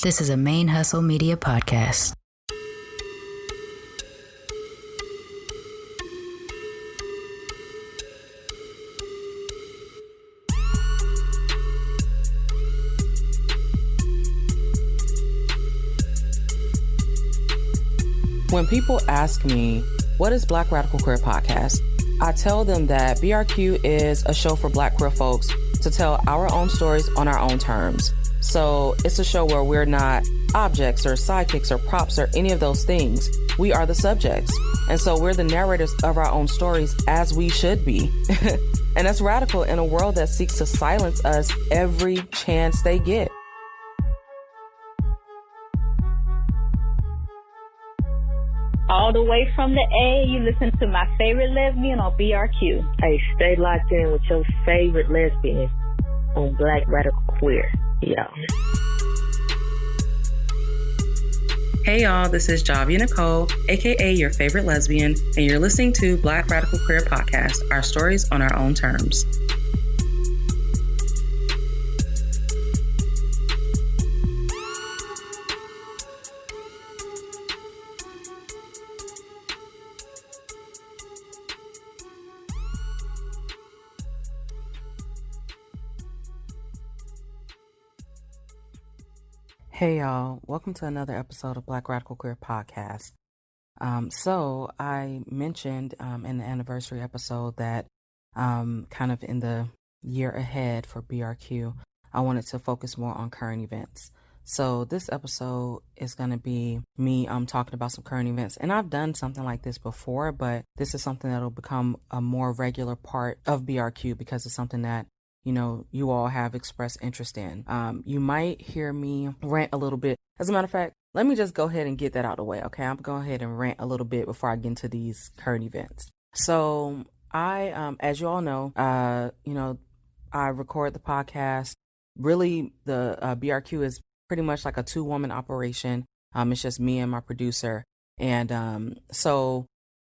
This is a ManeHustle Media podcast. When people ask me, what is Black Radical Queer Podcast? I tell them that BRQ is a show for Black queer folks to tell our own stories on our own terms. So it's a show where we're not objects or sidekicks or props or any of those things. We are the subjects. And so we're the narrators of our own stories, as we should be. And that's radical in a world that seeks to silence us every chance they get. All the way from the A, you listen to my favorite lesbian on BRQ. Hey, stay locked in with your favorite lesbian on Black Radical Queer. Yeah. Hey y'all, this is Javia Nicole, aka your favorite lesbian, and you're listening to Black Radical Queer Podcast, our stories on our own terms. Hey y'all, welcome to another episode of Black Radical Queer Podcast. So I mentioned in the anniversary episode that kind of in the year ahead for BRQ, I wanted to focus more on current events. So this episode is going to be me talking about some current events. And I've done something like this before, but this is something that'll become a more regular part of BRQ because it's something that you all have expressed interest in. You might hear me rant a little bit. As a matter of fact, let me just go ahead and get that out of the way. Okay, I'm going to go ahead and rant a little bit before I get into these current events. So I, as you all know, I record the podcast. Really, the BRQ is pretty much like a 2-woman operation. It's just me and my producer. And so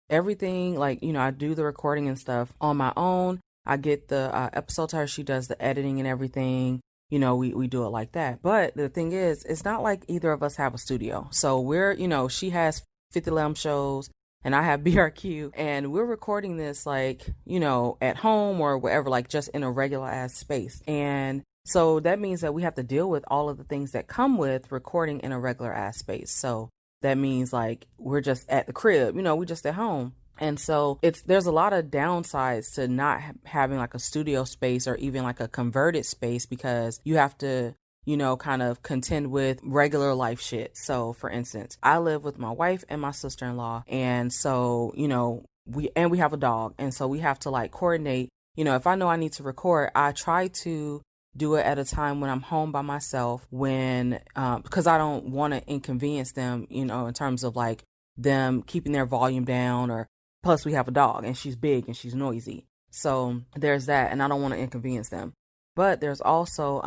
everything, I do the recording and stuff on my own. I get the episode to her. She does the editing and everything. We do it like that. But the thing is, it's not like either of us have a studio. So we're, she has 50 Lamb shows and I have BRQ, and we're recording this at home or wherever, just in a regular ass space. And so that means that we have to deal with all of the things that come with recording in a regular ass space. So that means we're just at the crib, we just at home. And so there's a lot of downsides to not having a studio space or even a converted space, because you have to, kind of contend with regular life shit. So for instance, I live with my wife and my sister-in-law. And so, we have a dog. And so we have to coordinate, if I know I need to record, I try to do it at a time when I'm home by myself, because I don't want to inconvenience them, in terms of them keeping their volume down, or plus we have a dog and she's big and she's noisy. So there's that, and I don't want to inconvenience them. But there's also,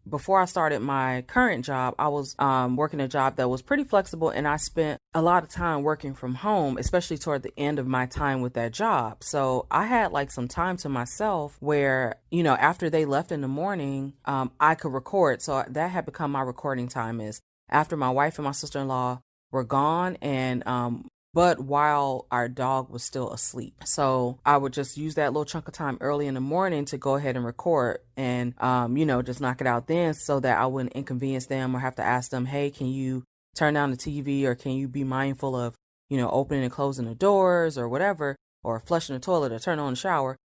before I started my current job, I was working a job that was pretty flexible, and I spent a lot of time working from home, especially toward the end of my time with that job. So I had some time to myself where, after they left in the morning, I could record. So that had become my recording time, is after my wife and my sister-in-law were gone, and but while our dog was still asleep. So I would just use that little chunk of time early in the morning to go ahead and record and, just knock it out then, so that I wouldn't inconvenience them or have to ask them, hey, can you turn down the TV, or can you be mindful of, opening and closing the doors or whatever, or flushing the toilet or turn on the shower,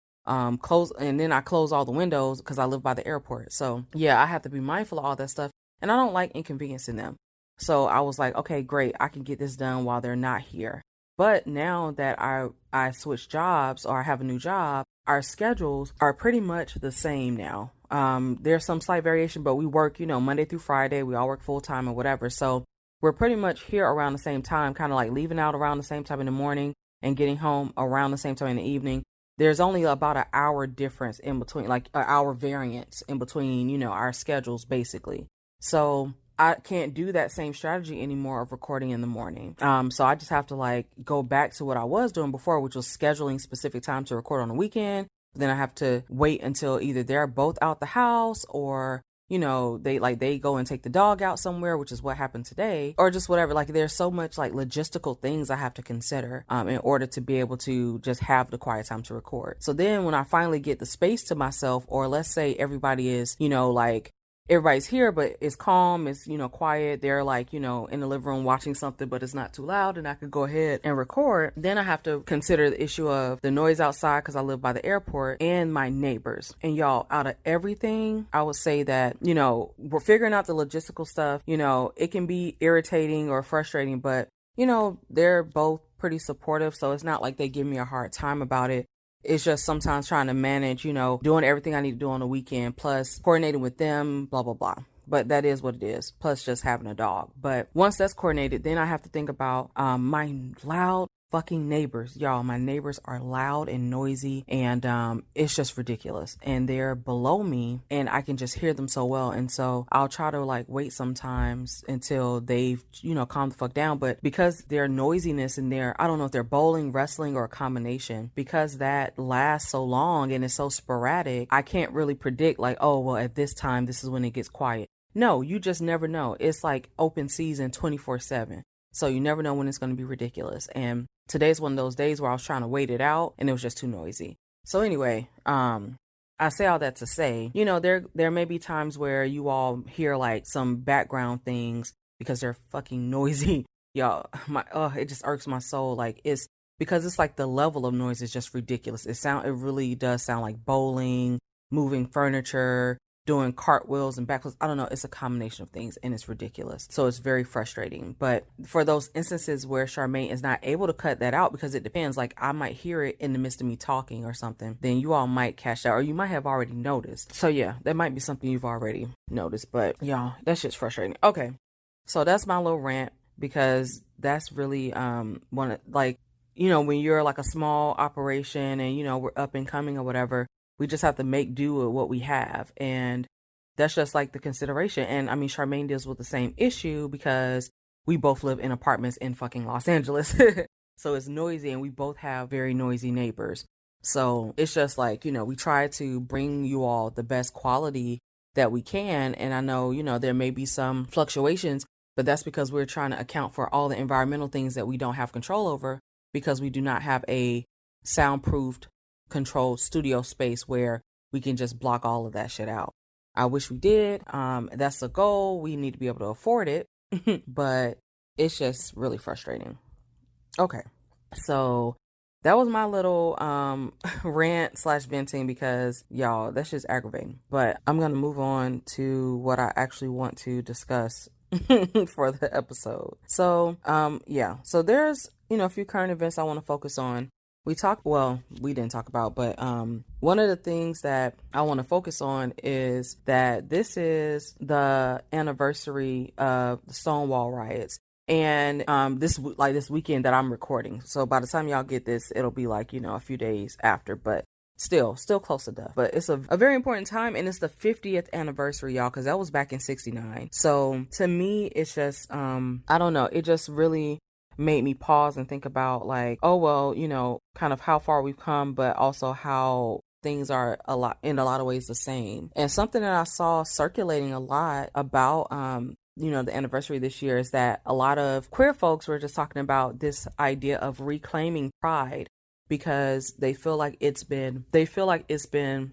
close. And then I close all the windows because I live by the airport. So yeah, I have to be mindful of all that stuff, and I don't like inconveniencing them. So I was like, okay, great, I can get this done while they're not here. But now that I switched jobs, or I have a new job, our schedules are pretty much the same now. There's some slight variation, but we work, Monday through Friday. We all work full time or whatever. So we're pretty much here around the same time, kind of leaving out around the same time in the morning and getting home around the same time in the evening. There's only about an hour difference in between, an hour variance in between, our schedules basically. So I can't do that same strategy anymore of recording in the morning. So I just have to go back to what I was doing before, which was scheduling specific time to record on the weekend. Then I have to wait until either they're both out the house, or, they go and take the dog out somewhere, which is what happened today, or just whatever. Like, there's so much like logistical things I have to consider in order to be able to just have the quiet time to record. So then when I finally get the space to myself, or let's say everybody is, like everybody's here, but it's calm, it's, quiet. They're like, in the living room watching something, but it's not too loud and I could go ahead and record. Then I have to consider the issue of the noise outside because I live by the airport and my neighbors. And y'all, out of everything, I would say that, we're figuring out the logistical stuff. It can be irritating or frustrating, but, they're both pretty supportive. So it's not like they give me a hard time about it. It's just sometimes trying to manage, doing everything I need to do on the weekend, plus coordinating with them, blah, blah, blah. But that is what it is, plus just having a dog. But once that's coordinated, then I have to think about my loud fucking neighbors. Y'all, my neighbors are loud and noisy, and it's just ridiculous. And they're below me, and I can just hear them so well. And so I'll try to like wait sometimes until they've, calmed the fuck down. But because their noisiness and I don't know if they're bowling, wrestling, or a combination, because that lasts so long and it's so sporadic, I can't really predict like, oh, well, at this time, this is when it gets quiet. No, you just never know. It's like open season 24/7. So you never know when it's going to be ridiculous. And today's one of those days where I was trying to wait it out and it was just too noisy. So anyway, I say all that to say, there may be times where you all hear like some background things because they're fucking noisy. Y'all, it just irks my soul. Like, it's because it's like the level of noise is just ridiculous. It really does sound like bowling, moving furniture, doing cartwheels and backflips. I don't know. It's a combination of things and it's ridiculous. So it's very frustrating. But for those instances where Charmaine is not able to cut that out, because it depends, like I might hear it in the midst of me talking or something, then you all might catch that, or you might have already noticed. So yeah, that might be something you've already noticed, but y'all, that shit's frustrating. Okay. So that's my little rant, because that's really, when you're like a small operation and, we're up and coming or whatever, we just have to make do with what we have. And that's just like the consideration. And I mean, Charmaine deals with the same issue because we both live in apartments in fucking Los Angeles. So it's noisy and we both have very noisy neighbors. So it's just like, we try to bring you all the best quality that we can. And I know, there may be some fluctuations, but that's because we're trying to account for all the environmental things that we don't have control over, because we do not have a soundproofed controlled studio space where we can just block all of that shit out. I wish we did. That's the goal. We need to be able to afford it, but it's just really frustrating. Okay. So that was my little rant/venting, because y'all, that's just aggravating. But I'm going to move on to what I actually want to discuss for the episode. So, so there's, a few current events I want to focus on. We didn't talk about, but one of the things that I want to focus on is that this is the anniversary of the Stonewall riots. And this weekend that I'm recording. So by the time y'all get this, it'll be like, a few days after, but still close enough. But it's a very important time, and it's the 50th anniversary, y'all, because that was back in 1969. So to me, it's just, I don't know, it just really made me pause and think about like, oh, well, kind of how far we've come, but also how things are in a lot of ways the same. And something that I saw circulating a lot about, the anniversary this year is that a lot of queer folks were just talking about this idea of reclaiming pride, because they feel like it's been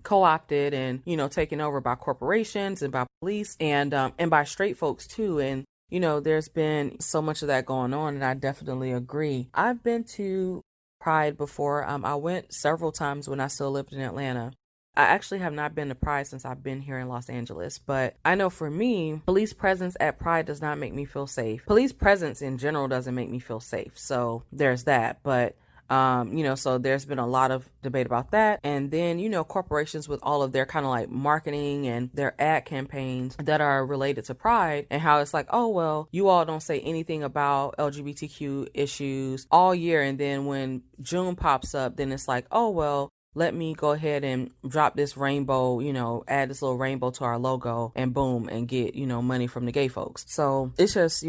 co-opted and, taken over by corporations and by police and by straight folks too. And there's been so much of that going on, and I definitely agree. I've been to Pride before. I went several times when I still lived in Atlanta. I actually have not been to Pride since I've been here in Los Angeles, but I know for me, police presence at Pride does not make me feel safe. Police presence in general doesn't make me feel safe. So there's that. But so there's been a lot of debate about that. And then, corporations with all of their kind of like marketing and their ad campaigns that are related to Pride, and how it's like, oh, well, you all don't say anything about LGBTQ issues all year. And then when June pops up, then it's like, oh, well, let me go ahead and drop this rainbow, add this little rainbow to our logo, and boom, and get, money from the gay folks. So it's just,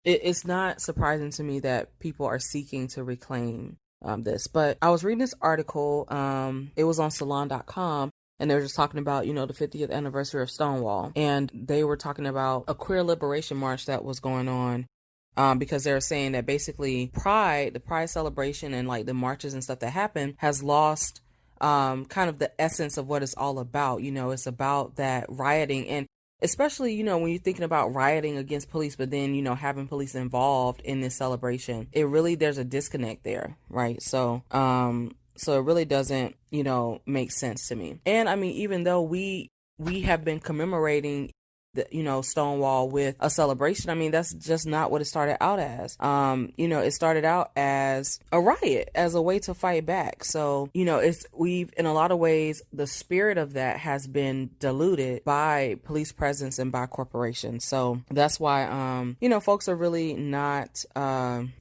it's not surprising to me that people are seeking to reclaim this. But I was reading this article, it was on salon.com, and they were just talking about, the 50th anniversary of Stonewall. And they were talking about a queer liberation march that was going on. Because they were saying that basically the pride celebration and like the marches and stuff that happened has lost kind of the essence of what it's all about. It's about that rioting, and especially, when you're thinking about rioting against police, but then, having police involved in this celebration, there's a disconnect there, right? So it really doesn't, make sense to me. And I mean, even though we have been commemorating Stonewall with a celebration, I mean, that's just not what it started out as. It started out as a riot, as a way to fight back. So, we've, in a lot of ways, the spirit of that has been diluted by police presence and by corporations. So that's why, folks are really not feeling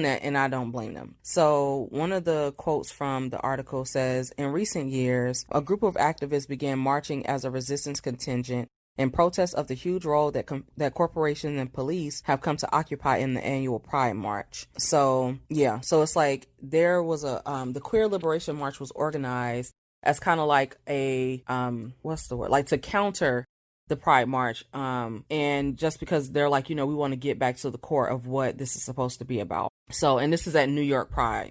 that, and I don't blame them. So one of the quotes from the article says, in recent years, a group of activists began marching as a resistance contingent in protest of the huge role that corporations and police have come to occupy in the annual Pride March. So yeah, so it's like there was the Queer Liberation March was organized as kind of like a like to counter the Pride March, and just because they're like, we want to get back to the core of what this is supposed to be about. So, and this is at New York Pride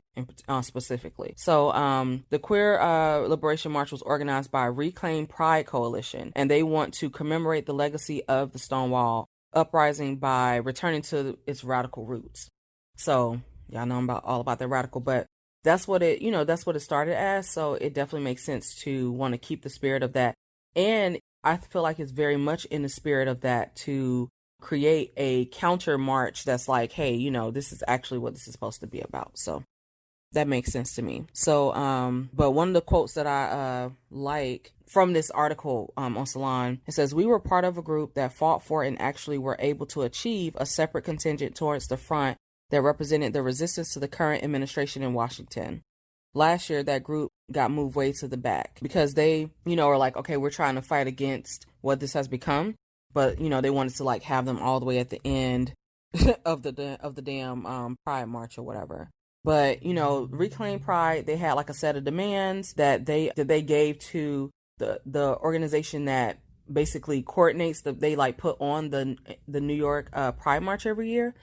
specifically. So, the Queer Liberation March was organized by Reclaim Pride Coalition, and they want to commemorate the legacy of the Stonewall uprising by returning to its radical roots. So, y'all know all about the radical, but that's what it started as. So it definitely makes sense to want to keep the spirit of that. And I feel like it's very much in the spirit of that to create a counter march that's like, hey, this is actually what this is supposed to be about. So that makes sense to me. So, but one of the quotes that I like from this article on Salon, it says, "We were part of a group that fought for and actually were able to achieve a separate contingent towards the front that represented the resistance to the current administration in Washington. Last year, that group got moved way to the back because they, are like, okay, we're trying to fight against what this has become. But, they wanted to like have them all the way at the end of the damn Pride March or whatever. But, Reclaim Pride, they had like a set of demands that they gave to the organization that basically coordinates they like put on the New York Pride March every year.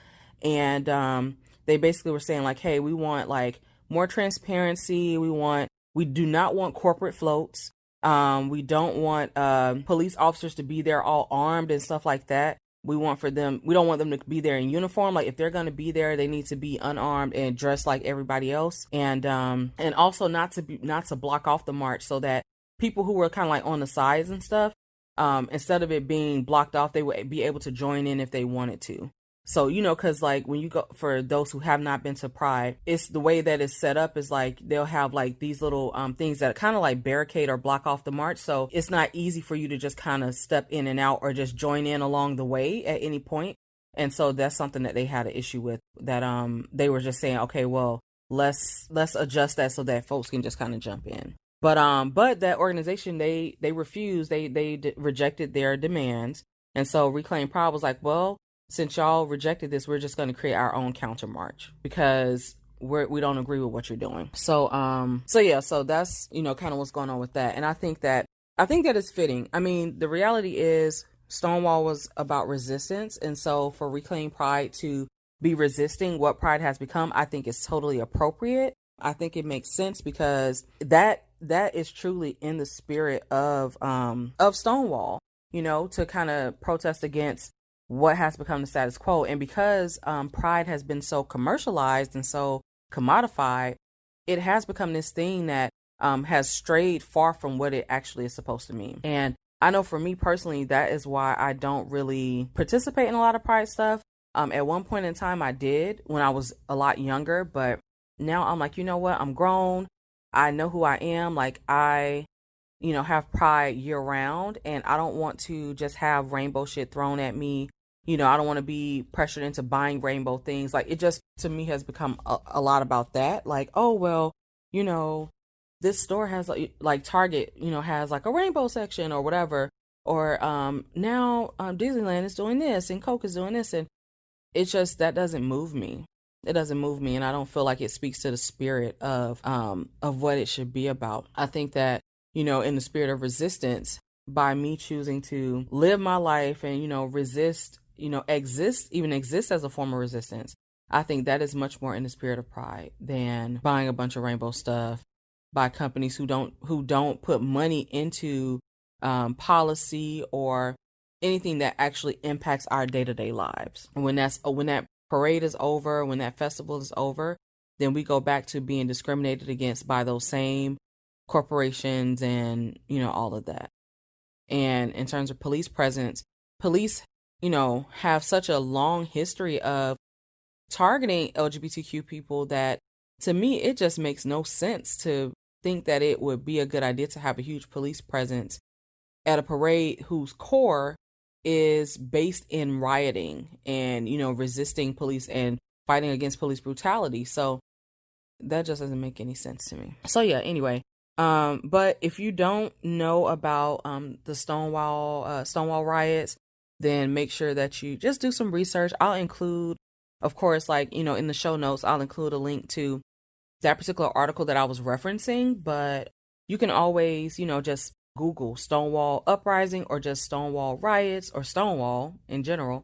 And they basically were saying like, hey, we want like more transparency. We do not want corporate floats. We don't want police officers to be there all armed and stuff like that. We don't want them to be there in uniform. Like if they're going to be there, they need to be unarmed and dressed like everybody else. And also not to block off the march, so that people who were kind of like on the sides and stuff, instead of it being blocked off, they would be able to join in if they wanted to. So, cause like when you go, for those who have not been to Pride, it's the way that it's set up is like, they'll have like these little things that kind of like barricade or block off the march. So it's not easy for you to just kind of step in and out or just join in along the way at any point. And so that's something that they had an issue with, that they were just saying, okay, well, let's adjust that so that folks can just kind of jump in. But that organization, they refused, they rejected their demands. And so Reclaim Pride was like, well, since y'all rejected this, we're just going to create our own counter march because we don't agree with what you're doing. So that's, kind of what's going on with that. And I think that it's fitting. I mean, the reality is Stonewall was about resistance. And so for Reclaim Pride to be resisting what Pride has become, I think is totally appropriate. I think it makes sense because that is truly in the spirit of Stonewall, to kind of protest against what has become the status quo. And because Pride has been so commercialized and so commodified, it has become this thing that has strayed far from what it actually is supposed to mean. And I know for me personally, that is why I don't really participate in a lot of Pride stuff. At one point in time, I did when I was a lot younger, but now I'm like, you know what? I'm grown. I know who I am. Like I have Pride year round, and I don't want to just have rainbow shit thrown at me. I don't want to be pressured into buying rainbow things. Like it just, to me, has become a lot about that. Like, oh, well, this store has like Target, has like a rainbow section or whatever. Or now Disneyland is doing this and Coke is doing this. And it's just, that doesn't move me. It doesn't move me. And I don't feel like it speaks to the spirit of what it should be about. I think that in the spirit of resistance by me choosing to live my life and, resist, exist as a form of resistance. I think that is much more in the spirit of pride than buying a bunch of rainbow stuff by companies who don't put money into policy or anything that actually impacts our day-to-day lives. When that parade is over, when that festival is over, then we go back to being discriminated against by those same corporations and, all of that. And in terms of police presence, police, have such a long history of targeting LGBTQ people that, to me, it just makes no sense to think that it would be a good idea to have a huge police presence at a parade whose core is based in rioting and, resisting police and fighting against police brutality. So that just doesn't make any sense to me. So yeah, anyway, but if you don't know about the Stonewall riots, then make sure that you just do some research. I'll include, of course, in the show notes, I'll include a link to that particular article that I was referencing, but you can always, just Google Stonewall Uprising or just Stonewall riots or Stonewall in general,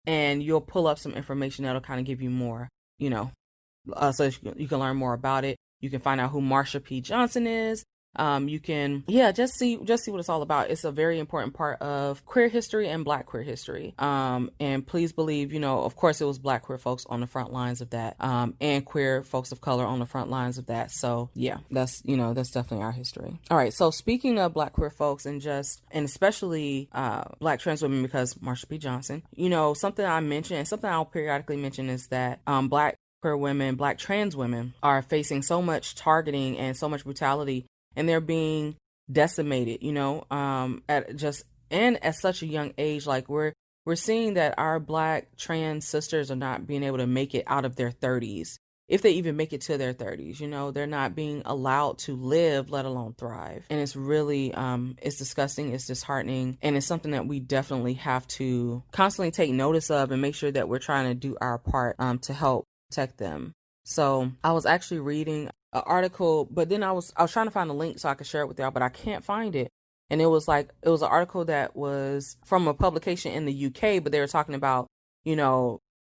and you'll pull up some information that'll kind of give you more, so you can learn more about it. You can find out who Marsha P. Johnson is. You can, just see what it's all about. It's a very important part of queer history and Black queer history. And please believe, of course it was Black queer folks on the front lines of that, and queer folks of color on the front lines of that. So yeah, that's definitely our history. All right. So speaking of Black queer folks and especially, Black trans women, because Marsha P. Johnson, something I mentioned and something I'll periodically mention is that, Black queer women, Black trans women are facing so much targeting and so much brutality, and they're being decimated, at such a young age. Like we're seeing that our Black trans sisters are not being able to make it out of their 30s. If they even make it to their 30s, they're not being allowed to live, let alone thrive. And it's really, it's disgusting, it's disheartening, and it's something that we definitely have to constantly take notice of and make sure that we're trying to do our part to help protect them. So I was actually reading an article, but then I was trying to find a link so I could share it with y'all, but I can't find it. And it was an article that was from a publication in the UK, but they were talking about,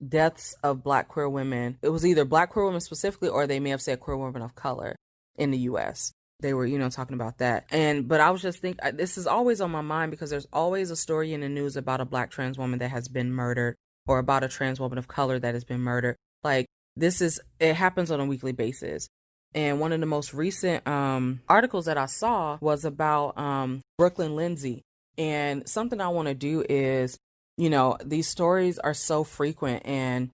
deaths of Black queer women. It was either Black queer women specifically, or they may have said queer women of color in the US. They were, talking about that. But I was just thinking, this is always on my mind because there's always a story in the news about a Black trans woman that has been murdered, or about a trans woman of color that has been murdered. Like, it happens on a weekly basis. And one of the most recent articles that I saw was about Brooklyn Lindsay. And something I want to do is, these stories are so frequent, and,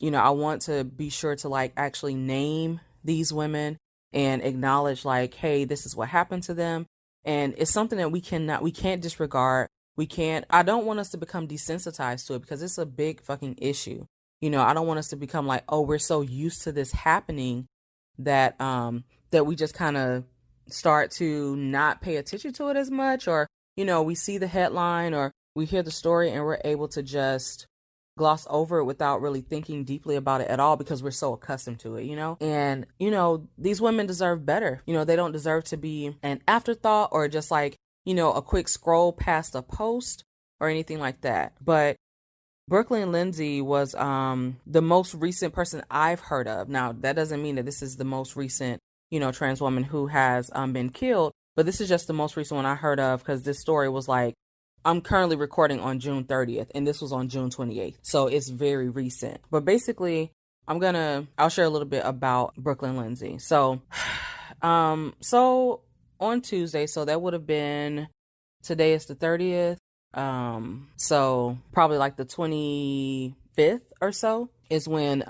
I want to be sure to actually name these women and acknowledge hey, this is what happened to them. And it's something that we can't disregard. I don't want us to become desensitized to it because it's a big fucking issue. I don't want us to become we're so used to this happening that we just kind of start to not pay attention to it as much, or, we see the headline or we hear the story and we're able to just gloss over it without really thinking deeply about it at all because we're so accustomed to it, And, these women deserve better. They don't deserve to be an afterthought or just a quick scroll past a post or anything like that. But Brooklyn Lindsay was the most recent person I've heard of. Now, that doesn't mean that this is the most recent, trans woman who has been killed, but this is just the most recent one I heard of because this story was I'm currently recording on June 30th, and this was on June 28th. So it's very recent. But basically, I'll share a little bit about Brooklyn Lindsay. So on Tuesday, so that would have been, today is the 30th. So probably the 25th or so is when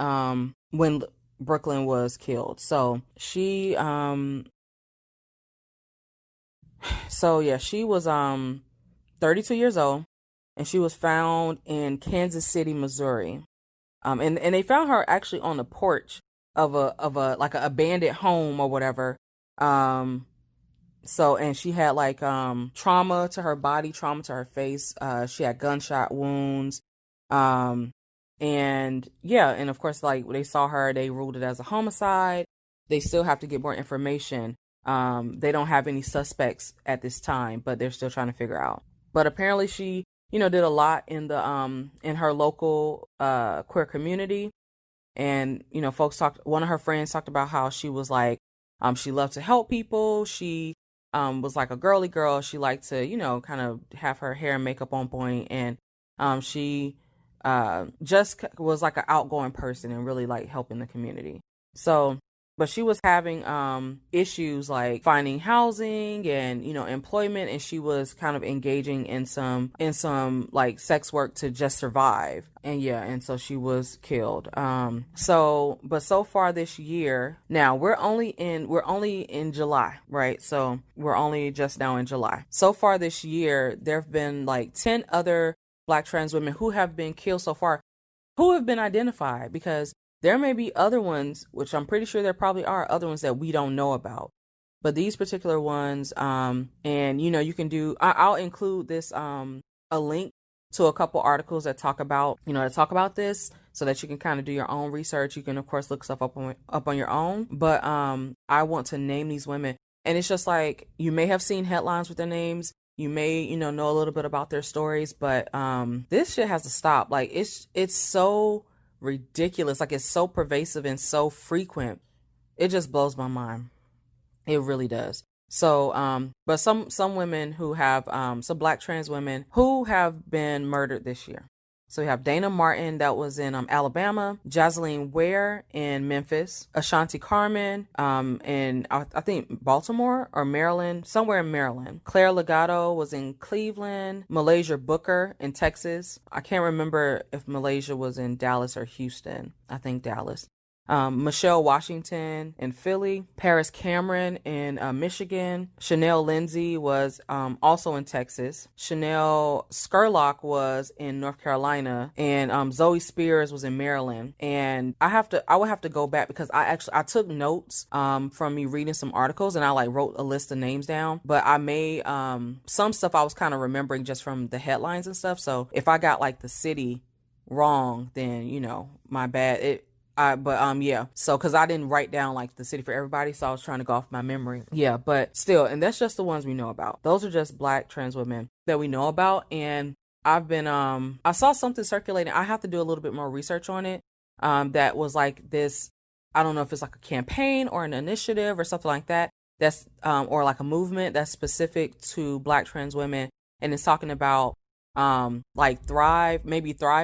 Brooklyn was killed. So she was 32 years old, and she was found in Kansas City, Missouri. And they found her actually on the porch of a an abandoned home or whatever. So, and she had trauma to her body, trauma to her face. She had gunshot wounds. And of course, they saw her, they ruled it as a homicide. They still have to get more information. They don't have any suspects at this time, but they're still trying to figure out. But apparently she, did a lot in the in her local queer community. And, one of her friends talked about how she was like, she loved to help people. She was like a girly girl. She liked to, kind of have her hair and makeup on point. And she just was like an outgoing person and really like helping the community. So, but she was having issues like finding housing and, employment. And she was kind of engaging in some like sex work to just survive. And so she was killed. But so far this year, now we're only in July, right? So we're only just now in July. So far this year, there have been like 10 other Black trans women who have been killed so far, who have been identified, because there may be other ones, which I'm pretty sure there probably are other ones that we don't know about. But these particular ones, and you can do, I'll include this, a link to a couple articles that talk about, this, so that you can kind of do your own research. You can, of course, look stuff up on your own. But I want to name these women. And it's just like, you may have seen headlines with their names. You may, know a little bit about their stories. But this shit has to stop. Like, it's so ridiculous. Like, it's so pervasive and so frequent. It just blows my mind. It really does. So, but some women who have, some Black trans women who have been murdered this year. So we have Dana Martin, that was in Alabama, Jocelyn Ware in Memphis, Ashanti Carmen in I think Baltimore or Maryland, somewhere in Maryland. Claire Legato was in Cleveland, Malaysia Booker in Texas. I can't remember if Malaysia was in Dallas or Houston. I think Dallas. Michelle Washington in Philly, Paris Cameron in Michigan, Chanel Lindsay was also in Texas, Chanel Skurlock was in North Carolina, and Zoe Spears was in Maryland. And I would have to go back because I took notes from me reading some articles, and I like wrote a list of names down, but I made some stuff I was kind of remembering just from the headlines and stuff. So if I got like the city wrong, then my bad. Yeah. So, cause I didn't write down like the city for everybody. So I was trying to go off my memory. Yeah. But still, and that's just the ones we know about. Those are just Black trans women that we know about. And I've been, I saw something circulating. I have to do a little bit more research on it. That was like this, I don't know if it's like a campaign or an initiative or something like that. That's, or like a movement that's specific to Black trans women. And it's talking about like thrive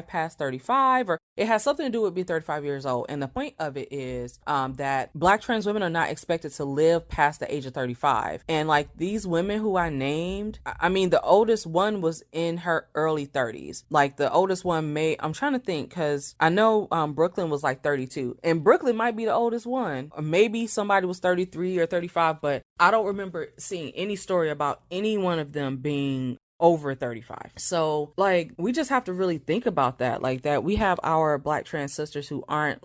past 35, or it has something to do with being 35 years old. And the point of it is that Black trans women are not expected to live past the age of 35. And like these women who I named, I mean, the oldest one was in her early 30s. Like the oldest one I'm trying to think, because I know Brooklyn was like 32, and Brooklyn might be the oldest one, or maybe somebody was 33 or 35, but I don't remember seeing any story about any one of them being over 35. So like, we just have to really think about that, like that we have our Black trans sisters who aren't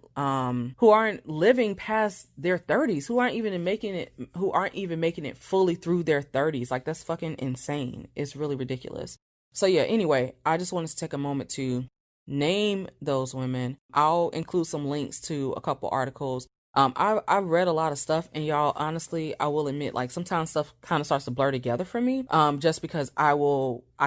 living past their 30s, who aren't even making it fully through their 30s. Like, that's fucking insane. It's really ridiculous. So yeah, anyway, I just wanted to take a moment to name those women. I'll include some links to a couple articles. I read a lot of stuff, and y'all, honestly, I will admit, like, sometimes stuff kind of starts to blur together for me, just because I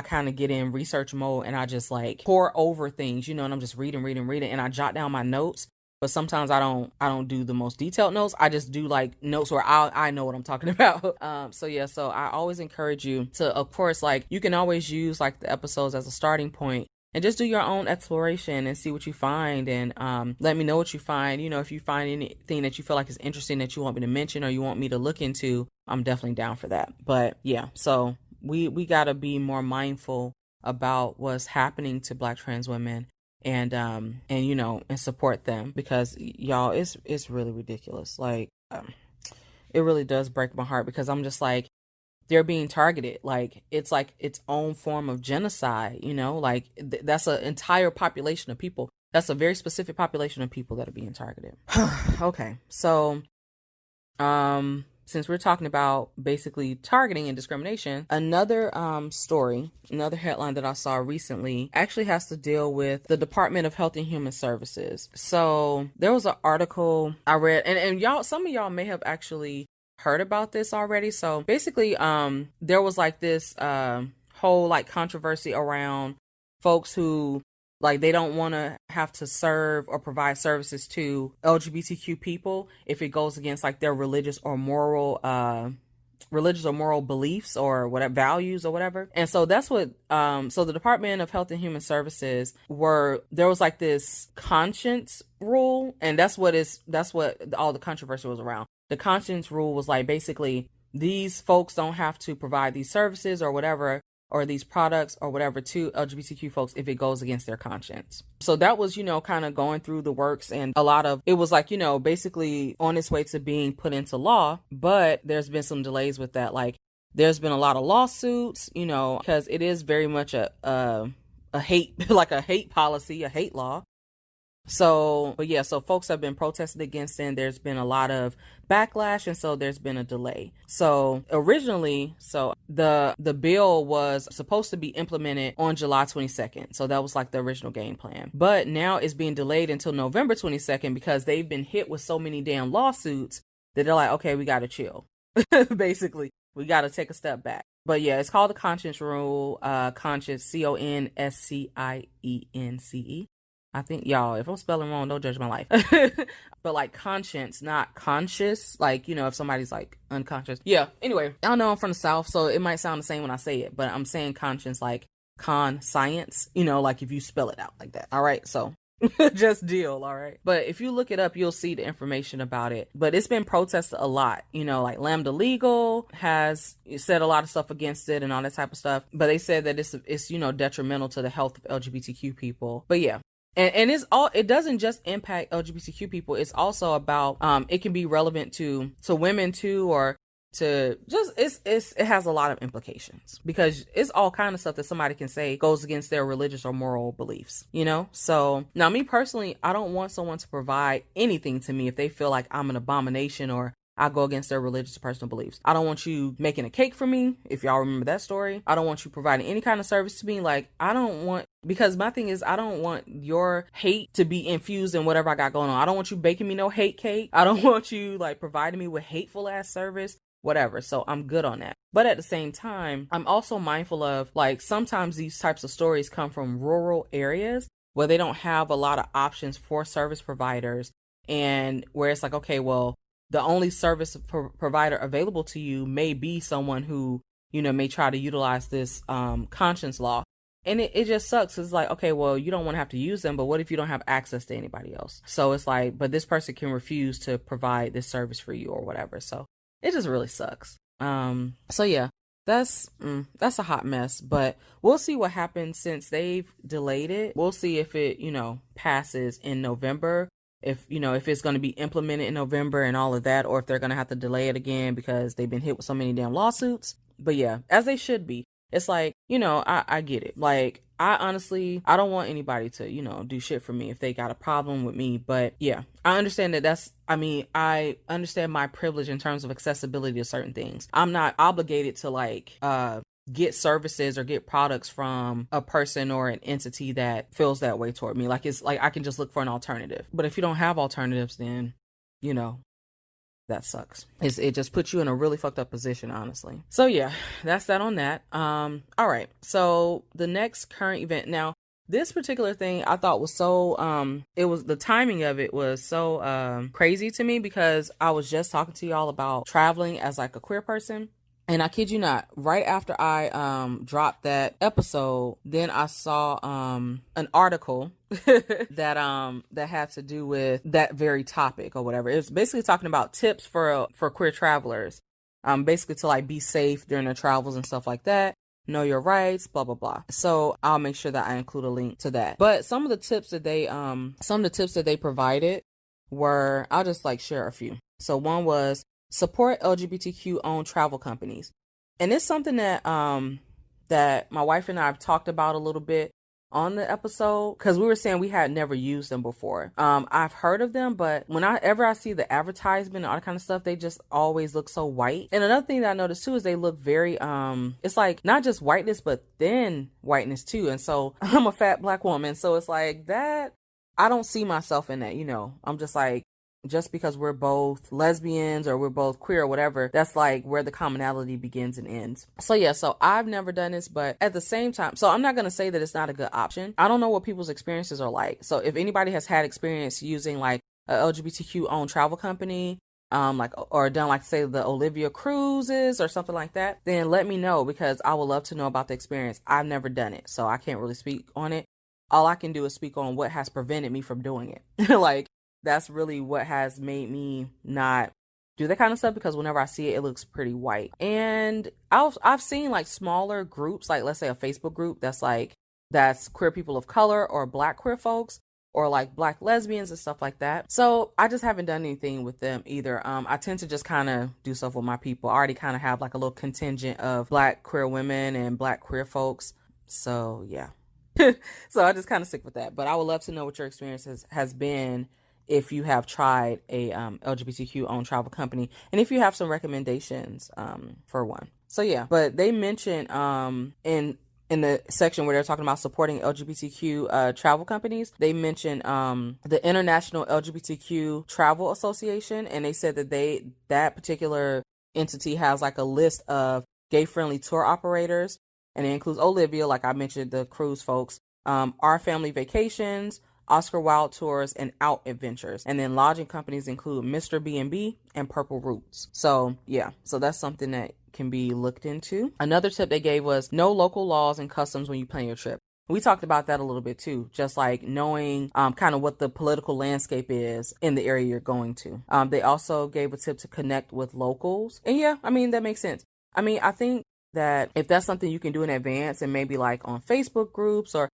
kind of get in research mode and I just like pour over things, and I'm just reading, and I jot down my notes. But sometimes I don't do the most detailed notes. I just do like notes where I know what I'm talking about. So I always encourage you to, of course, like, you can always use like the episodes as a starting point. And just do your own exploration and see what you find, and let me know what you find. If you find anything that you feel like is interesting that you want me to mention or you want me to look into, I'm definitely down for that. But yeah, so we got to be more mindful about what's happening to Black trans women, and support them, because y'all, it's really ridiculous. Like, it really does break my heart, because I'm just like, they're being targeted. Like, it's like its own form of genocide, like that's an entire population of people. That's a very specific population of people that are being targeted. Okay. So, since we're talking about basically targeting and discrimination, another headline that I saw recently actually has to deal with the Department of Health and Human Services. So there was an article I read, and y'all, some of y'all may have actually heard about this already. So basically, there was like this whole like controversy around folks who like they don't want to have to serve or provide services to LGBTQ people if it goes against like their religious or moral beliefs or whatever values or whatever. And so that's what so the Department of Health and Human Services there was like this conscience rule, and that's what all the controversy was around. The conscience rule was like basically these folks don't have to provide these services or whatever, or these products or whatever to LGBTQ folks if it goes against their conscience. So that was, kind of going through the works, and a lot of it was like, basically on its way to being put into law, but there's been some delays with that. Like there's been a lot of lawsuits, because it is very much a hate, like a hate policy, a hate law. So folks have been protesting against it, and there's been a lot of backlash, and so there's been a delay. So originally, the bill was supposed to be implemented on July 22nd. So that was like the original game plan. But now it's being delayed until November 22nd because they've been hit with so many damn lawsuits that they're like, okay, we got to chill. Basically, we got to take a step back. But yeah, it's called the Conscience Rule, Conscience, CONSCIENCE. I think, y'all, if I'm spelling wrong, don't judge my life. But like conscience, not conscious. Like, if somebody's like unconscious. Yeah. Anyway, I know I'm from the South, so it might sound the same when I say it, but I'm saying conscience like science, like if you spell it out like that. All right. So just deal. All right. But if you look it up, you'll see the information about it. But it's been protested a lot, like Lambda Legal has said a lot of stuff against it and all that type of stuff. But they said that it's detrimental to the health of LGBTQ people. But yeah. And it doesn't just impact LGBTQ people. It's also about, it can be relevant to women too, or to just, it has a lot of implications because it's all kind of stuff that somebody can say goes against their religious or moral beliefs, So now me personally, I don't want someone to provide anything to me if they feel like I'm an abomination or I go against their religious or personal beliefs. I don't want you making a cake for me, if y'all remember that story. I don't want you providing any kind of service to me. Like, because my thing is, I don't want your hate to be infused in whatever I got going on. I don't want you baking me no hate cake. I don't want you like providing me with hateful ass service, whatever. So I'm good on that. But at the same time, I'm also mindful of like, sometimes these types of stories come from rural areas where they don't have a lot of options for service providers, and where it's like, okay, well, the only service provider available to you may be someone who, may try to utilize this conscience law. And it just sucks. It's like, okay, well, you don't want to have to use them, but what if you don't have access to anybody else? So it's like, but this person can refuse to provide this service for you or whatever. So it just really sucks. So yeah, that's a hot mess, but we'll see what happens since they've delayed it. We'll see if it, passes in November. If it's going to be implemented in November and all of that, or if they're going to have to delay it again because they've been hit with so many damn lawsuits. But yeah, as they should be. It's like, I get it. Like, I don't want anybody to, do shit for me if they got a problem with me. But yeah, I understand that I understand my privilege in terms of accessibility to certain things. I'm not obligated to like, get services or get products from a person or an entity that feels that way toward me. Like, it's like I can just look for an alternative. But if you don't have alternatives, then that sucks. It just puts you in a really fucked up position, honestly. So yeah, that's that on that. All right. So the next current event. Now, this particular thing I thought was so the timing of it was so crazy to me because I was just talking to y'all about traveling as like a queer person. And I kid you not, right after I dropped that episode, then I saw an article that had to do with that very topic or whatever. It was basically talking about tips for queer travelers, basically to like be safe during their travels and stuff like that. Know your rights, blah blah blah. So I'll make sure that I include a link to that. But some of the tips that they provided were, I'll just like share a few. So one was, support LGBTQ owned travel companies. And it's something that that my wife and I have talked about a little bit on the episode, because we were saying we had never used them before. I've heard of them, but whenever I see the advertisement and all that kind of stuff, they just always look so white. And another thing that I noticed too is they look very it's like not just whiteness but thin whiteness too. And so I'm a fat black woman, so it's like that I don't see myself in that, I'm just like, just because we're both lesbians or we're both queer or whatever, that's like where the commonality begins and ends. So yeah, so I've never done this, but at the same time, so I'm not going to say that it's not a good option. I don't know what people's experiences are like. So if anybody has had experience using like a LGBTQ owned travel company, like, or done like say the Olivia cruises or something like that, then let me know, because I would love to know about the experience. I've never done it, so I can't really speak on it. All I can do is speak on what has prevented me from doing it. Like, that's really what has made me not do that kind of stuff, because whenever I see it, it looks pretty white. And I've seen like smaller groups, like let's say a Facebook group that's queer people of color or Black queer folks, or like Black lesbians and stuff like that. So I just haven't done anything with them either. I tend to just kind of do stuff with my people. I already kind of have like a little contingent of Black queer women and Black queer folks. So yeah. So I just kind of stick with that. But I would love to know what your experience has been if you have tried a LGBTQ owned travel company, and if you have some recommendations for one. So yeah, but they mentioned in the section where they're talking about supporting LGBTQ travel companies, they mentioned the International LGBTQ Travel Association, and they said that that particular entity has like a list of gay-friendly tour operators, and it includes Olivia, like I mentioned, the cruise folks, Our Family Vacations, Oscar Wilde Tours, and Out Adventures. And then lodging companies include Mr. B&B and Purple Roots. So yeah, so that's something that can be looked into. Another tip they gave was know local laws and customs when you plan your trip. We talked about that a little bit too, just like knowing kind of what the political landscape is in the area you're going to. They also gave a tip to connect with locals. And yeah, I mean, that makes sense. I mean, I think that if that's something you can do in advance, and maybe like on Facebook groups, or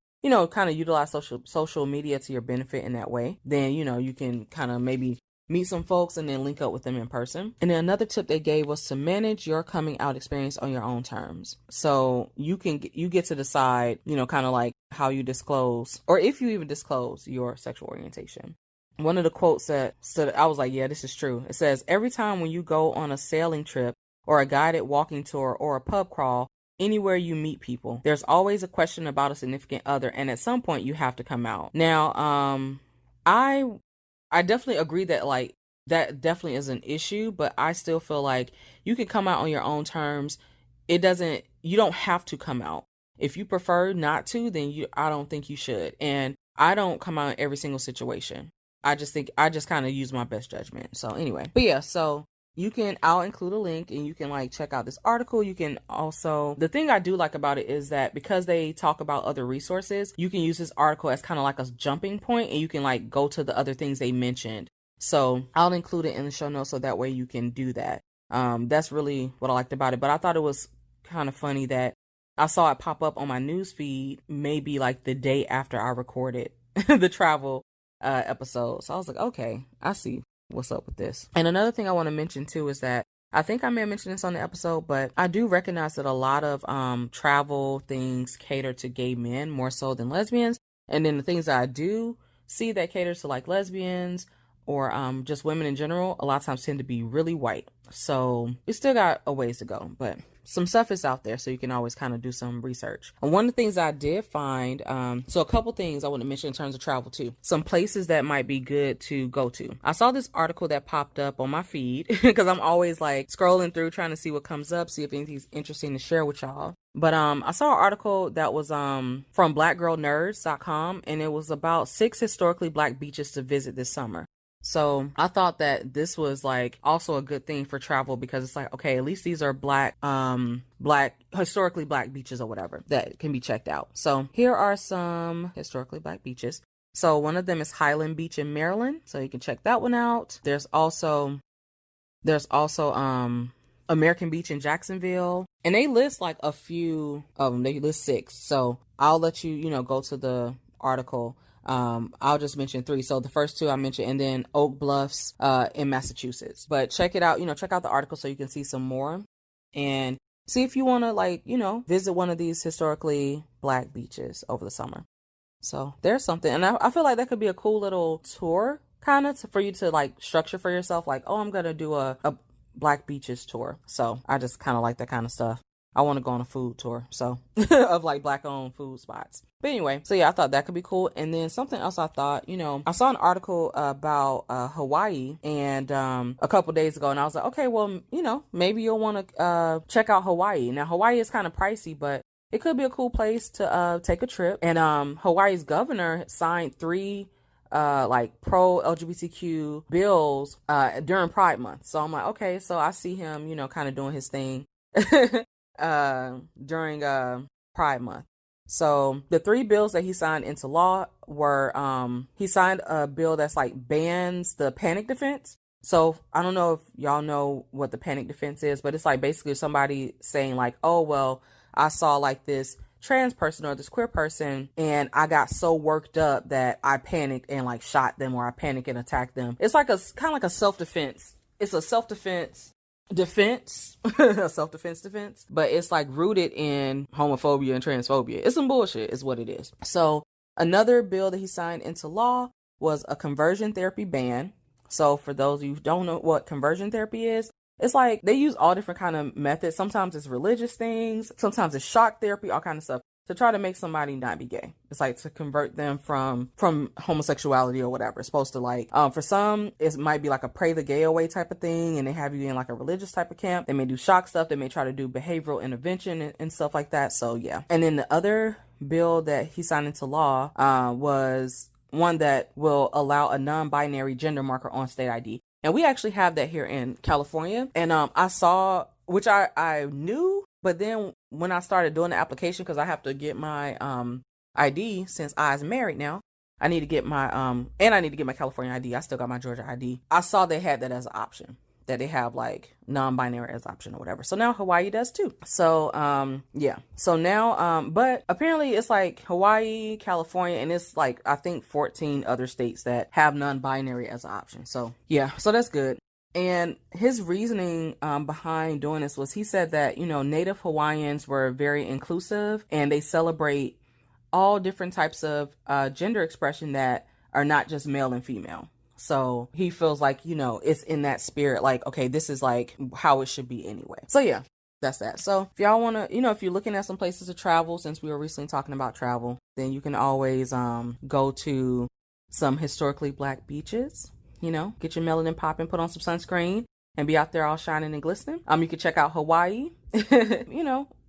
kind of utilize social media to your benefit in that way, then, you can kind of maybe meet some folks and then link up with them in person. And then another tip they gave was to manage your coming out experience on your own terms. So you get to decide, kind of like how you disclose, or if you even disclose your sexual orientation. One of the quotes that stood, I was like, yeah, this is true. It says, every time when you go on a sailing trip or a guided walking tour or a pub crawl, anywhere you meet people, there's always a question about a significant other, and at some point you have to come out. Now, I definitely agree that like that definitely is an issue, but I still feel like you can come out on your own terms. You don't have to come out. If you prefer not to, then I don't think you should. And I don't come out in every single situation. I just kind of use my best judgment. So anyway, but yeah, so I'll include a link, and you can like check out this article. You can also, the thing I do like about it is that because they talk about other resources, you can use this article as kind of like a jumping point, and you can like go to the other things they mentioned. So I'll include it in the show notes, so that way you can do that. That's really what I liked about it. But I thought it was kind of funny that I saw it pop up on my news feed maybe like the day after I recorded the travel episode. So I was like, okay, I see what's up with this. And another thing I want to mention too is that I think I may have mentioned this on the episode, but I do recognize that a lot of travel things cater to gay men more so than lesbians. And then the things that I do see that caters to like lesbians or just women in general, a lot of times tend to be really white. So we still got a ways to go, but some stuff is out there, so you can always kind of do some research. And one of the things I did find, so a couple things I want to mention in terms of travel too. Some places that might be good to go to. I saw this article that popped up on my feed because I'm always like scrolling through trying to see what comes up, see if anything's interesting to share with y'all. But I saw an article that was from blackgirlnerds.com, and it was about 6 historically Black beaches to visit this summer. So I thought that this was like also a good thing for travel, because it's like, okay, at least these are historically black beaches or whatever that can be checked out. So here are some historically black beaches. So one of them is Highland Beach in Maryland. So you can check that one out. There's also American Beach in Jacksonville, and they list like a few of them. They list 6. So I'll let you, go to the article. I'll just mention 3. So the first 2 I mentioned, and then Oak Bluffs in Massachusetts. But check it out, check out the article so you can see some more and see if you want to visit one of these historically black beaches over the summer. So there's something. And I feel like that could be a cool little tour kind of for you to like structure for yourself. Like, oh, I'm going to do a black beaches tour. So I just kind of like that kind of stuff. I want to go on a food tour, so of like black owned food spots. But anyway, so yeah, I thought that could be cool. And then something else I thought, I saw an article about Hawaii and a couple days ago, and I was like, okay, well, maybe you'll want to check out Hawaii. Now, Hawaii is kind of pricey, but it could be a cool place to take a trip. And Hawaii's governor signed 3 like pro LGBTQ bills during Pride Month. So I'm like, okay, so I see him, kind of doing his thing during Pride Month. So the 3 bills that he signed into law were he signed a bill that's like bans the panic defense. So I don't know if y'all know what the panic defense is, but it's like basically somebody saying like, oh, well, I saw like this trans person or this queer person and I got so worked up that I panicked and like shot them, or I panicked and attacked them. It's like a kind of like a self-defense. It's a self-defense defense, a self-defense defense, but it's like rooted in homophobia and transphobia. It's some bullshit is what it is. So another bill that he signed into law was a conversion therapy ban. So for those of you who don't know what conversion therapy is, it's like they use all different kind of methods. Sometimes it's religious things, sometimes it's shock therapy, all kind of stuff to try to make somebody not be gay. It's like to convert them from homosexuality or whatever. It's supposed to like, for some, it might be like a pray the gay away type of thing, and they have you in like a religious type of camp. They may do shock stuff. They may try to do behavioral intervention and stuff like that. So yeah. And then the other bill that he signed into law was one that will allow a non-binary gender marker on state ID. And we actually have that here in California. And I saw, which I knew, but then when I started doing the application, because I have to get my ID since I's married now, I need to get my and I need to get my California ID. I still got my Georgia ID. I saw they had that as an option, that they have like non-binary as option or whatever. So now Hawaii does too. So yeah. So now but apparently it's like Hawaii, California, and it's like I think 14 other states that have non-binary as an option. So yeah, so that's good. And his reasoning behind doing this was, he said that, Native Hawaiians were very inclusive and they celebrate all different types of gender expression that are not just male and female. So he feels like, it's in that spirit, like, okay, this is like how it should be anyway. So yeah, that's that. So if y'all want to, if you're looking at some places to travel, since we were recently talking about travel, then you can always go to some historically black beaches. Get your melanin popping, put on some sunscreen, and be out there all shining and glistening. You can check out Hawaii.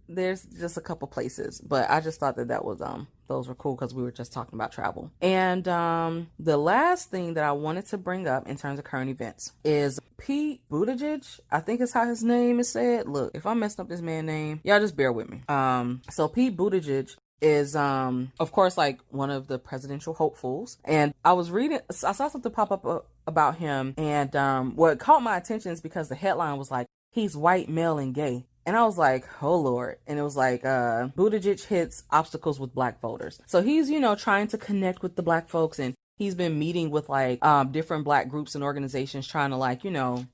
There's just a couple places, but I just thought that was those were cool because we were just talking about travel. And the last thing that I wanted to bring up in terms of current events is Pete Buttigieg. I think is how his name is said. Look, if I'm messing up this man's name, y'all just bear with me. So Pete Buttigieg is of course like one of the presidential hopefuls, and I saw something pop up about him, and what caught my attention is because the headline was like, he's white, male, and gay. And I was like, oh Lord. And it was like, Buttigieg hits obstacles with black voters. So he's, trying to connect with the black folks, and he's been meeting with like different black groups and organizations trying to like,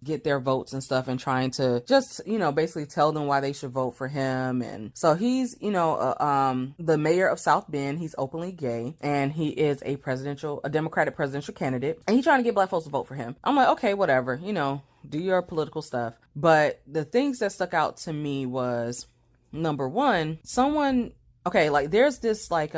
get their votes and stuff, and trying to just, basically tell them why they should vote for him. And so he's, the mayor of South Bend. He's openly gay, and he is a Democratic presidential candidate, and he's trying to get black folks to vote for him. I'm like, okay, whatever, do your political stuff. But the things that stuck out to me was, number one, like there's this like,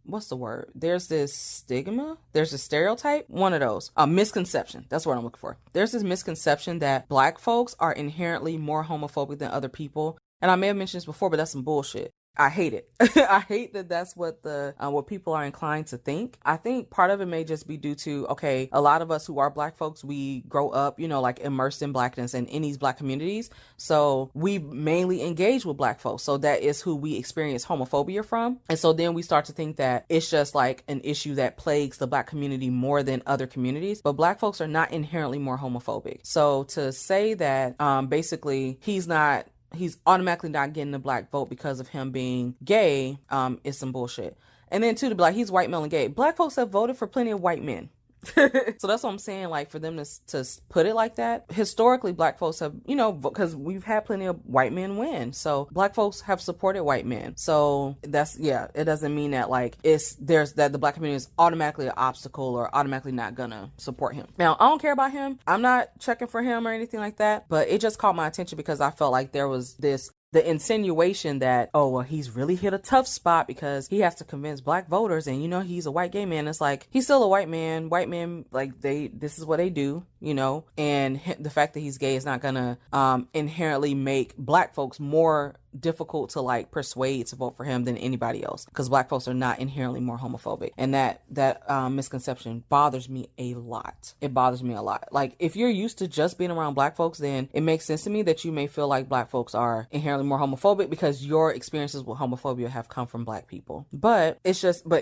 what's the word? There's this stigma. There's a stereotype. One of those. A misconception. That's what I'm looking for. There's this misconception that black folks are inherently more homophobic than other people. And I may have mentioned this before, but that's some bullshit. I hate it. I hate that that's what what people are inclined to think. I think part of it may just be due to, okay, a lot of us who are black folks, we grow up, like immersed in blackness and in these black communities. So we mainly engage with black folks. So that is who we experience homophobia from. And so then we start to think that it's just like an issue that plagues the black community more than other communities. But black folks are not inherently more homophobic. So to say that basically he's automatically not getting the black vote because of him being gay is some bullshit. And then too, to be like, he's white, male, and gay. Black folks have voted for plenty of white men. So that's what I'm saying, like for them to put it like that. Historically, black folks have, because we've had plenty of white men win. So black folks have supported white men. So it doesn't mean that like that the black community is automatically an obstacle or automatically not gonna support him. Now, I don't care about him. I'm not checking for him or anything like that, but it just caught my attention because I felt like there was this the insinuation that, oh, well, he's really hit a tough spot because he has to convince black voters, and he's a white gay man. It's like, he's still a white man. White men, like, this is what they do, and the fact that he's gay is not gonna inherently make black folks more difficult to like persuade to vote for him than anybody else, because black folks are not inherently more homophobic. And that misconception bothers me a lot. It bothers me a lot. Like, if you're used to just being around black folks, then it makes sense to me that you may feel like black folks are inherently more homophobic because your experiences with homophobia have come from black people. But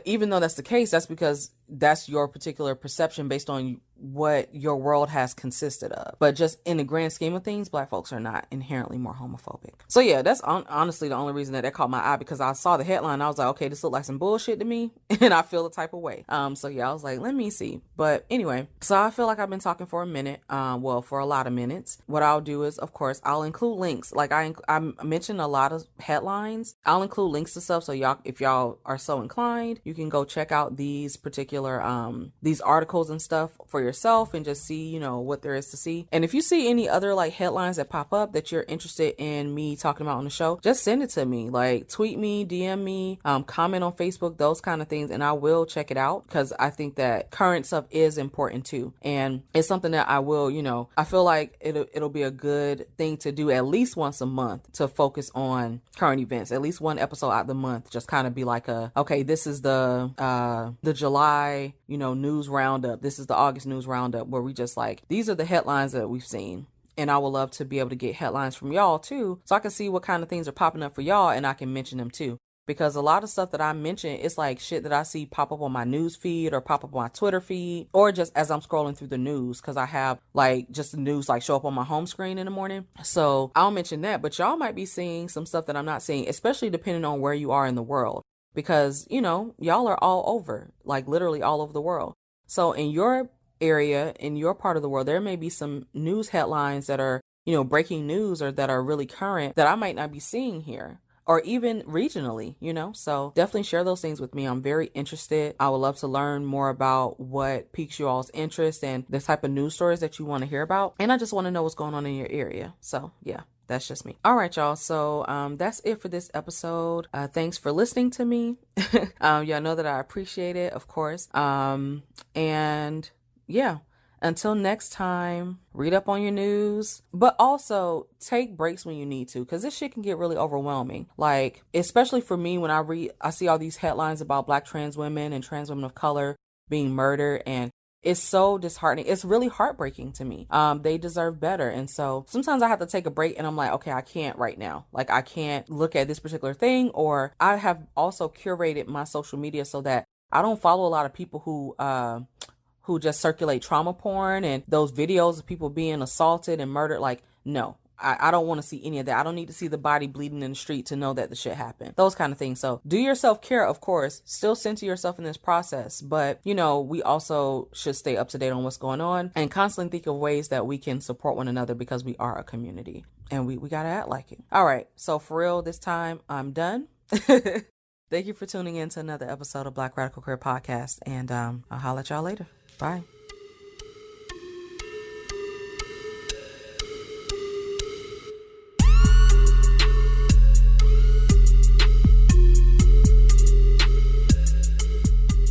even though that's the case, that's because that's your particular perception based on what your world has consisted of. But just in the grand scheme of things, black folks are not inherently more homophobic. So yeah, that's honestly the only reason that caught my eye, because I saw the headline. I was like, okay, this looked like some bullshit to me, and I feel the type of way. So yeah, I was like, let me see. But anyway, so I feel like I've been talking for a minute, for a lot of minutes. What I'll do is, of course, I'll include links. Like I mentioned a lot of headlines. I'll include links to stuff, so y'all, if y'all are so inclined, you can go check out these particular these articles and stuff for yourself and just see, what there is to see. And if you see any other like headlines that pop up that you're interested in me talking about on the show, just send it to me. Like, tweet me, DM me, comment on Facebook, those kind of things, and I will check it out, because I think that current stuff is important too. And it's something that I will, I feel like it'll be a good thing to do at least once a month, to focus on current events. At least one episode out the month, just kind of be like okay, this is the July news roundup. This is the August news roundup, where we just like, these are the headlines that we've seen. And I would love to be able to get headlines from y'all too, so I can see what kind of things are popping up for y'all, and I can mention them too. Because a lot of stuff that I mention, it's like shit that I see pop up on my news feed or pop up on my Twitter feed, or just as I'm scrolling through the news, because I have like just the news like show up on my home screen in the morning. So I'll mention that, but y'all might be seeing some stuff that I'm not seeing, especially depending on where you are in the world. Because, y'all are all over, like literally all over the world. So in your area, in your part of the world, there may be some news headlines that are, breaking news, or that are really current, that I might not be seeing here, or even regionally, so definitely share those things with me. I'm very interested. I would love to learn more about what piques you all's interest and the type of news stories that you want to hear about. And I just want to know what's going on in your area. So yeah. That's just me. All right, y'all. So that's it for this episode. Thanks for listening to me. Y'all know that I appreciate it, of course. And yeah, until next time, read up on your news, but also take breaks when you need to, because this shit can get really overwhelming. Like, especially for me, when I see all these headlines about Black trans women and trans women of color being murdered, and it's so disheartening. It's really heartbreaking to me. They deserve better. And so sometimes I have to take a break, and I'm like, okay, I can't right now. Like, I can't look at this particular thing. Or I have also curated my social media so that I don't follow a lot of people who just circulate trauma porn and those videos of people being assaulted and murdered. Like, no. I don't want to see any of that. I don't need to see the body bleeding in the street to know that the shit happened. Those kind of things. So do your self-care, of course. Still center yourself in this process. But, we also should stay up to date on what's going on and constantly think of ways that we can support one another, because we are a community and we got to act like it. All right. So for real, this time I'm done. Thank you for tuning in to another episode of Black Radical Queer Podcast. And I'll holler at y'all later. Bye.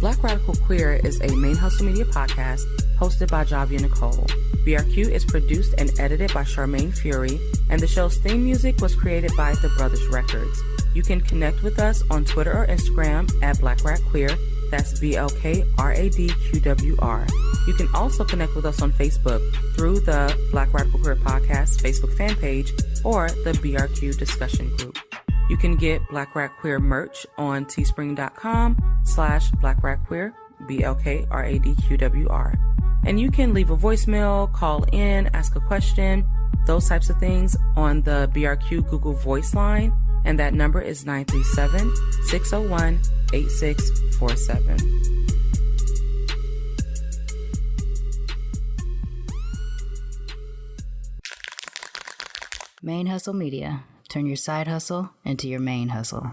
Black Radical Queer is a ManeHustle Media podcast hosted by Javia Nicole. BRQ is produced and edited by Charmaine Fury, and the show's theme music was created by The Brothers Records. You can connect with us on Twitter or Instagram at Black Rad Queer. That's BLK RAD QWR. You can also connect with us on Facebook through the Black Radical Queer Podcast Facebook fan page or the BRQ discussion group. You can get Black Rad Queer merch on teespring.com/Black Rad Queer, BLK RAD QWR. And you can leave a voicemail, call in, ask a question, those types of things on the BRQ Google Voice line. And that number is 937-601-8647. ManeHustle Media. Turn your side hustle into your main hustle.